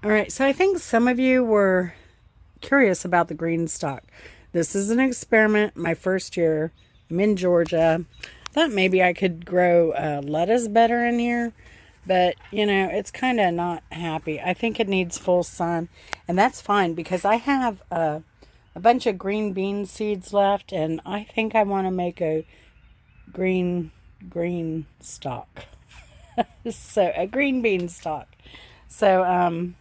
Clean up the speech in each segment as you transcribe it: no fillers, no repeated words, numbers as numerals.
All right, so I think some of you were curious about the GreenStalk. This is an experiment, my first year. I'm in Georgia. Thought maybe I could grow lettuce better in here, but you know, it's kind of not happy. I think it needs full sun, and that's fine because I have a bunch of green bean seeds left, and I think I want to make a green stalk. So a green bean stalk. So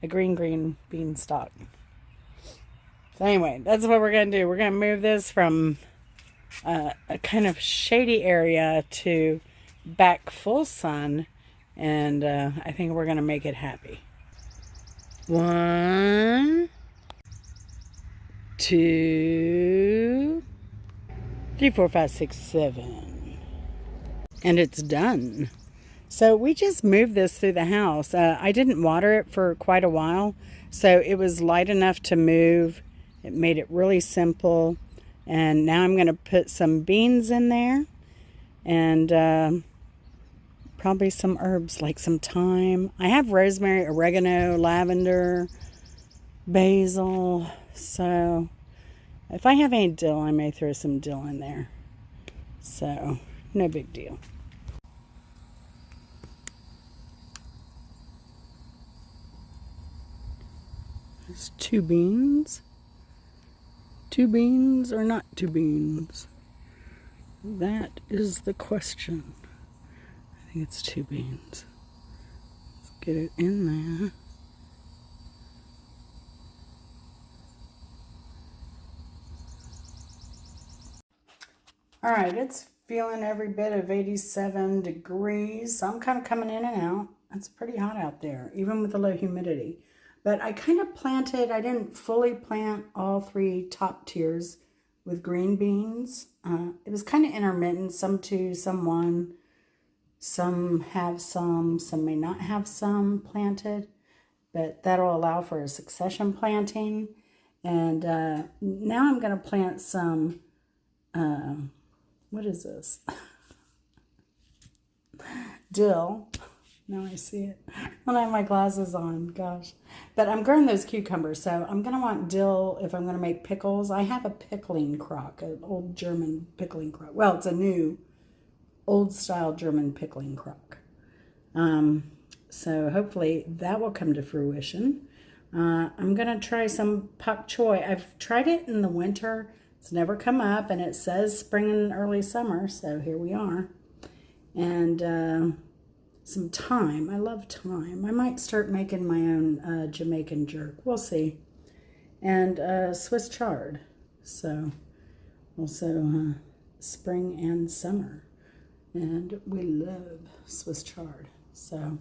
a green bean stalk. So anyway, that's what we're going to do. We're going to move this from a kind of shady area to back full sun. And I think we're going to make it happy. 1, 2, 3, 4, 5, 6, 7. And it's done. So we just moved this through the house. I didn't water it for quite a while, so it was light enough to move. It made it really simple. And now I'm going to put some beans in there and probably some herbs like some thyme. I have rosemary, oregano, lavender, basil. So if I have any dill, I may throw some dill in there. So no big deal. There's 2 beans. 2 beans or not 2 beans? That is the question. I think it's 2 beans. Let's get it in there. All right, it's feeling every bit of 87 degrees. So I'm kind of coming in and out. It's pretty hot out there, even with the low humidity. But I kind of planted, I didn't fully plant all 3 top tiers with green beans. It was kind of intermittent, some 2, some 1. Some have some may not have some planted. But that'll allow for a succession planting. And now I'm going to plant some, what is this? Dill. Now I see it. I don't have my glasses on, gosh. But I'm growing those cucumbers, so I'm going to want dill if I'm going to make pickles. I have a pickling crock, an old German pickling crock. Well, it's a new, old-style German pickling crock. So hopefully that will come to fruition. I'm going to try some pak choi. I've tried it in the winter. It's never come up, and it says spring and early summer, so here we are. And some thyme. I love thyme. I might start making my own Jamaican jerk. We'll see. And Swiss chard. So also spring and summer. And we love Swiss chard. So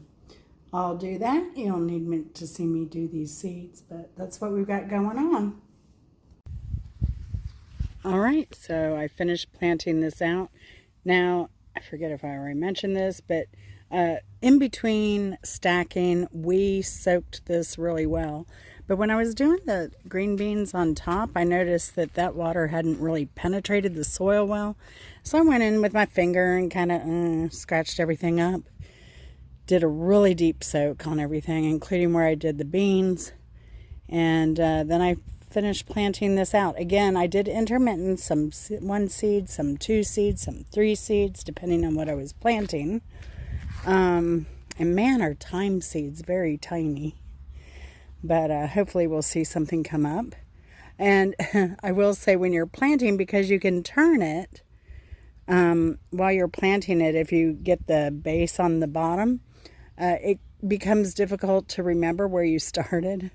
I'll do that. You'll need to see me do these seeds, but that's what we've got going on. All right, so I finished planting this out. Now, I forget if I already mentioned this, but in between stacking, we soaked this really well. But when I was doing the green beans on top, I noticed that that water hadn't really penetrated the soil well. So I went in with my finger and kind of scratched everything up. Did a really deep soak on everything, including where I did the beans. And then I finished planting this out. Again, I did intermittent, some 1 seed, some 2 seeds, some 3 seeds, depending on what I was planting. And man, are thyme seeds very tiny. But hopefully we'll see something come up. And I will say when you're planting, because you can turn it while you're planting it, if you get the base on the bottom, it becomes difficult to remember where you started.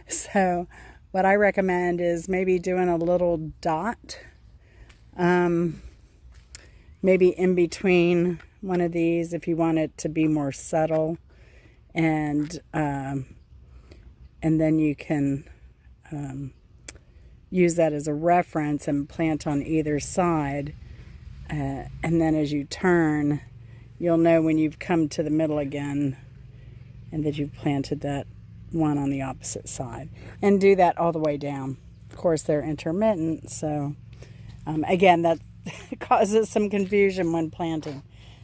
So what I recommend is maybe doing a little dot, maybe in between one of these if you want it to be more subtle, and then you can use that as a reference and plant on either side, and then as you turn, you'll know when you've come to the middle again and that you've planted that one on the opposite side, and do that all the way down. Of course, they're intermittent, so again, that causes some confusion when planting.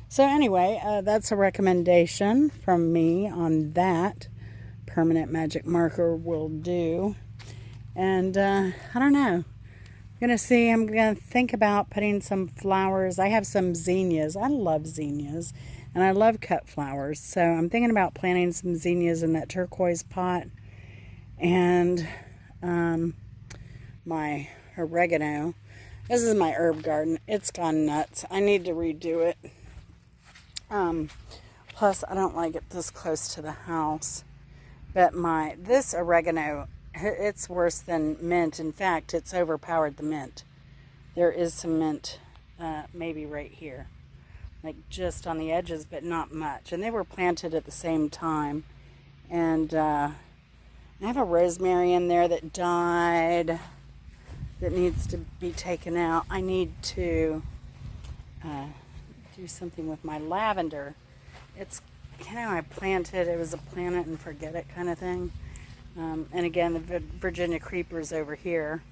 So anyway, that's a recommendation from me on that permanent magic marker will do. And I don't know. I'm gonna think about putting some flowers. I have some zinnias. I love zinnias, and I love cut flowers. So I'm thinking about planting some zinnias in that turquoise pot, and my oregano. This is my herb garden. It's gone nuts. I need to redo it. Plus, I don't like it this close to the house. But this oregano, it's worse than mint. In fact, it's overpowered the mint. There is some mint, maybe right here, like just on the edges, but not much. And they were planted at the same time. And I have a rosemary in there that died, that needs to be taken out. I need to do something with my lavender. It's, I planted, it was a plant it and forget it kind of thing. And again, the Virginia creeper's over here.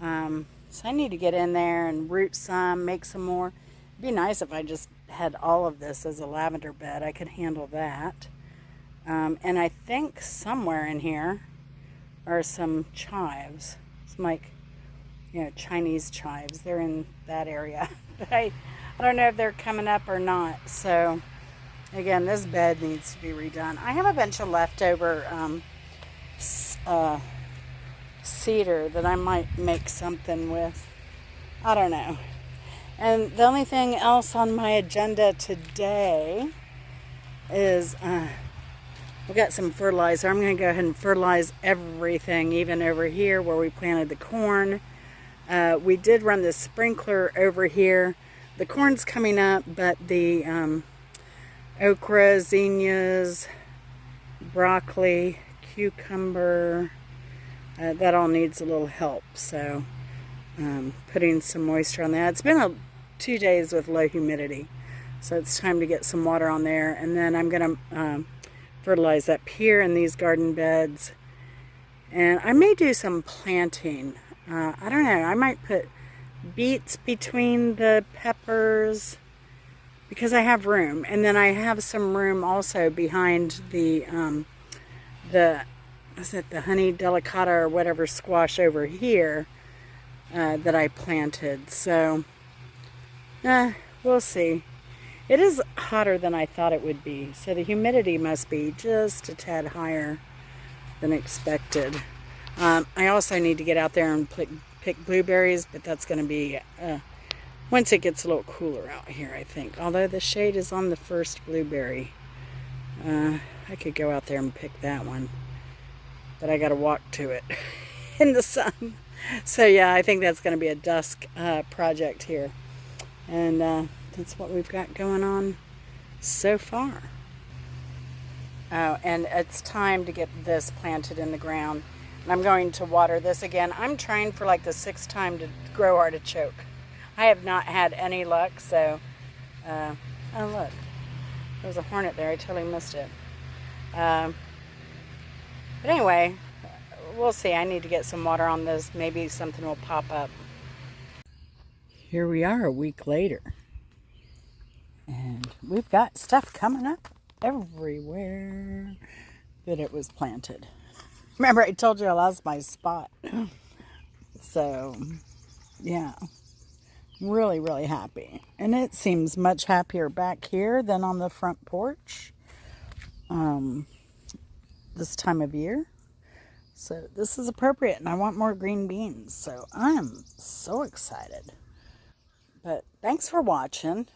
So I need to get in there and root some, make some more. It'd be nice if I just had all of this as a lavender bed. I could handle that. And I think somewhere in here are some chives. Some like, Chinese chives. They're in that area. But I don't know if they're coming up or not. So again, this bed needs to be redone. I have a bunch of leftover cedar that I might make something with. I don't know. And the only thing else on my agenda today is we got some fertilizer. I'm going to go ahead and fertilize everything, even over here where we planted the corn. We did run the sprinkler over here. The corn's coming up, but the okra, zinnias, broccoli, cucumber, that all needs a little help. So putting some moisture on that. It's been 2 days with low humidity, so it's time to get some water on there. And then I'm going to fertilize up here in these garden beds. And I may do some planting. I don't know. I might put beets between the peppers because I have room. And then I have some room also behind the honey delicata or whatever squash over here that I planted. So we'll see. It is hotter than I thought it would be. So the humidity must be just a tad higher than expected. I also need to get out there and pick blueberries, but that's going to be once it gets a little cooler out here, I think. Although the shade is on the first blueberry. I could go out there and pick that one, but I got to walk to it in the sun. So yeah, I think that's going to be a dusk project here. And that's what we've got going on so far. Oh, and it's time to get this planted in the ground. And I'm going to water this again. I'm trying for like the 6th time to grow artichoke. I have not had any luck, so... oh, look. There was a hornet there. I totally missed it. But anyway, we'll see. I need to get some water on this. Maybe something will pop up. Here we are a week later. And we've got stuff coming up everywhere that it was planted. Remember, I told you I lost my spot. So, yeah. Really, really happy. And it seems much happier back here than on the front porch this time of year. So, this is appropriate. And I want more green beans. So, I'm so excited. But thanks for watching.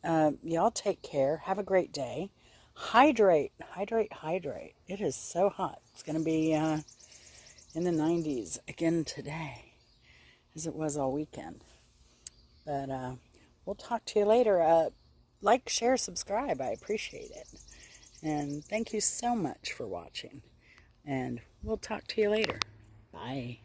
Y'all take care. Have a great day. Hydrate, hydrate, hydrate. It is so hot. It's going to be in the 90s again today, as it was all weekend. But we'll talk to you later. Like, share, subscribe. I appreciate it. And thank you so much for watching. And we'll talk to you later. Bye.